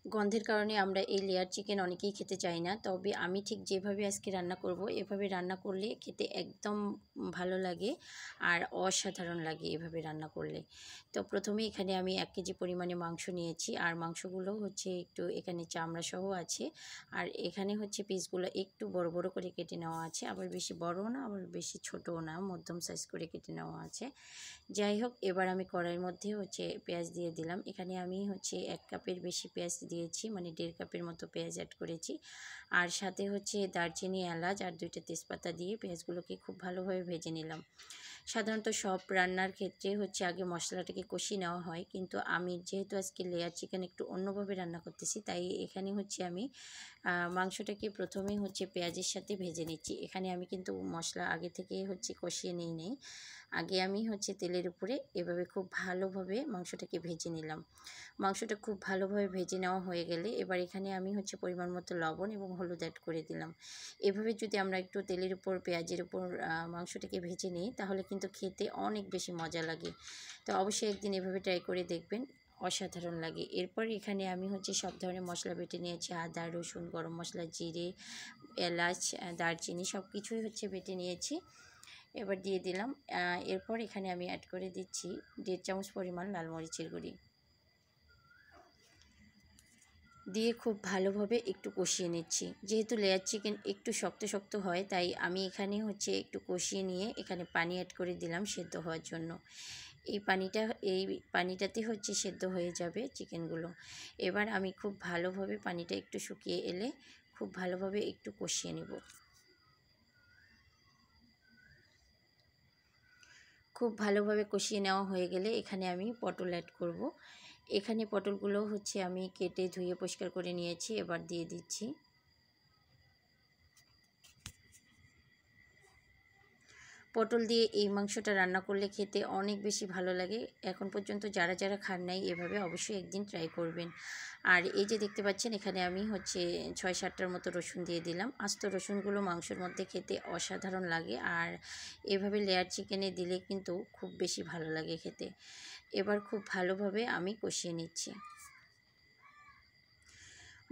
গন্ধের কারণে আমরা এই লেয়ার চিকেন অনেকেই খেতে চাই না, তবে আমি ঠিক যেভাবে আজকে রান্না করব এভাবে রান্না করলে খেতে একদম ভালো লাগে আর অসাধারণ লাগে এভাবে রান্না করলে। তো প্রথমে এখানে আমি 1 কেজি পরিমাণে মাংস নিয়েছি, আর মাংসগুলো হচ্ছে একটু এখানে চামড়া সহ আছে, আর এখানে হচ্ছে পিসগুলো একটু বড় বড় করে কেটে নেওয়া আছে, আবার বেশি বড়ও না আবার বেশি ছোটও না, মধ্যম সাইজ করে কেটে নেওয়া আছে। যাই হোক, এবার আমি কড়াইয়ের মধ্যে হচ্ছে পেঁয়াজ দিয়ে দিলাম। এখানে আমি হচ্ছে 1 কাপের বেশি পেঁয়াজ দিয়েছি, মানে 1.5 কাপের মতো পেঁয়াজ অ্যাড করেছি। আর সাথে হচ্ছে দারচিনি, এলাচ আর 2টা তেজপাতা দিয়ে পেঁয়াজগুলোকে খুব ভালোভাবে ভেজে নিলাম। সাধারণত সব রান্নার ক্ষেত্রে হচ্ছে আগে মশলাটাকে কষিয়ে নেওয়া হয়, কিন্তু আমি যেহেতু আজকে লেয়ার চিকেন একটু অন্যভাবে রান্না করতেছি, তাই এখানে হচ্ছে আমি মাংসটাকে প্রথমেই হচ্ছে পেঁয়াজের সাথে ভেজে নিচ্ছি। এখানে আমি কিন্তু মশলা আগে থেকে হচ্ছে কষিয়ে নিই নেই, আগে আমি হচ্ছে তেলের উপরে এভাবে খুব ভালোভাবে মাংসটাকে ভেজে নিলাম। মাংসটা খুব ভালোভাবে ভেজে নেওয়া হয়ে গেলে এবার এখানে আমি হচ্ছে পরিমাণ মতো লবণ এবং হলুদ অ্যাড করে দিলাম। এভাবে যদি আমরা একটু তেলের উপর পেঁয়াজের উপর মাংসটাকে ভেজে নিই তাহলে কিন্তু খেতে অনেক বেশি মজা লাগে। তো অবশ্যই একদিন এভাবে ট্রাই করে দেখবেন, অসাধারণ লাগে। এরপর এখানে আমি হচ্ছে সব ধরনের মশলা বেটে নিয়েছি, আদা, রসুন, গরম মশলা, জিরে, এলাচ, দারচিনি সব কিছুই হচ্ছে বেটে নিয়েছি। এবার দিয়ে দিলাম। এরপর এখানে আমি অ্যাড করে দিচ্ছি 1.5 চামচ পরিমাণ লাল মরিচের গুঁড়ি দিয়ে খুব ভালোভাবে একটু কষিয়ে নিচ্ছি। যেহেতু লেয়ার চিকেন একটু শক্ত শক্ত হয়, তাই আমি এখানে হচ্ছে একটু কষিয়ে নিয়ে এখানে পানি অ্যাড করে দিলাম সেদ্ধ হওয়ার জন্য। এই পানিটাতে হচ্ছে সেদ্ধ হয়ে যাবে চিকেনগুলো। এবার আমি খুব ভালোভাবে পানিটা একটু শুকিয়ে এলে খুব ভালোভাবে একটু কষিয়ে নেব। খুব ভালোভাবে কষিয়ে নেওয়া হয়ে গেলে এখানে আমি পটল অ্যাড করব। এখানে পটলগুলো হচ্ছে আমি কেটে ধুয়ে পরিষ্কার করে নিয়েছি, এবার দিয়ে দিচ্ছি। পটল দিয়ে এই মাংসটা রান্না করলে খেতে অনেক বেশি ভালো লাগে। এখন পর্যন্ত যারা যারা খান নাই এভাবে অবশ্যই একদিন ট্রাই করবেন। আর এই যে দেখতে পাচ্ছেন এখানে আমি হচ্ছে 6-7টার মতো রসুন দিয়ে দিলাম। আস্ত রসুনগুলো মাংসের মধ্যে খেতে অসাধারণ লাগে, আর এভাবে লেয়ার চিকেনে দিলে কিন্তু খুব বেশি ভালো লাগে খেতে। এবার খুব ভালোভাবে আমি কষিয়ে নিচ্ছি।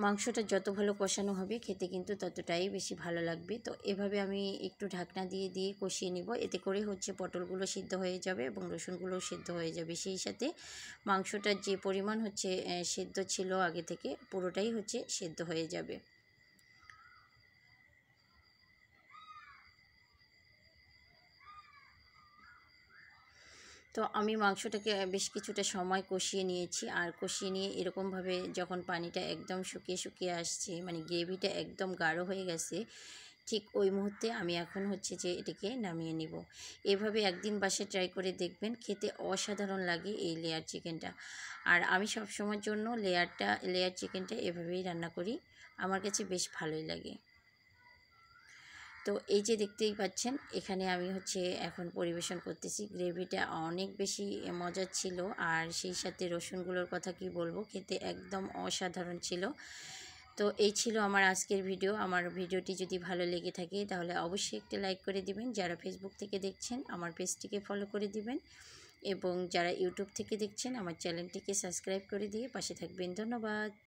মাংসটা যত ভালো কষানো হবে খেতে কিন্তু ততটাই বেশি ভালো লাগবে। তো এভাবে আমি একটু ঢাকনা দিয়ে দিয়ে কষিয়ে নিব, এতে করে হচ্ছে পটলগুলো সিদ্ধ হয়ে যাবে এবং রসুনগুলোও সিদ্ধ হয়ে যাবে। সেই সাথে মাংসটার যে পরিমাণ হচ্ছে সেদ্ধ ছিল আগে থেকে পুরোটাই হচ্ছে সেদ্ধ হয়ে যাবে। তো আমি মাংসটাকে বেশ কিছুটা সময় কষিয়ে নিয়েছি, আর কষিয়ে নিয়ে এরকমভাবে যখন পানিটা একদম শুকিয়ে শুকিয়ে আসছে, মানে গ্রেভিটা একদম গাঢ় হয়ে গেছে, ঠিক ওই মুহূর্তে আমি এখন হচ্ছে যে এটাকে নামিয়ে নিব। এভাবে একদিন বাসায় ট্রাই করে দেখবেন, খেতে অসাধারণ লাগে এই লেয়ার চিকেনটা। আর আমি সবসময়ের জন্য লেয়ার চিকেনটা এভাবেই রান্না করি, আমার কাছে বেশ ভালোই লাগে। তো এই যে দেখতেই পাচ্ছেন এখানে আমি হচ্ছে এখন পরিবেশন করতেছি। গ্রেভিটা অনেক বেশি মজার ছিল, আর সেই সাথে রসুনগুলোর কথা কি বলবো, খেতে একদম অসাধারণ ছিল। তো এই ছিল আমার আজকের ভিডিও। আমার ভিডিওটি যদি ভালো লেগে থাকে তাহলে অবশ্যই একটা লাইক করে দিবেন। যারা ফেসবুক থেকে দেখছেন আমার পেজটিকে ফলো করে দিবেন, এবং যারা ইউটিউব থেকে দেখছেন আমার চ্যানেলটিকে সাবস্ক্রাইব করে দিয়ে পাশে থাকবেন। ধন্যবাদ।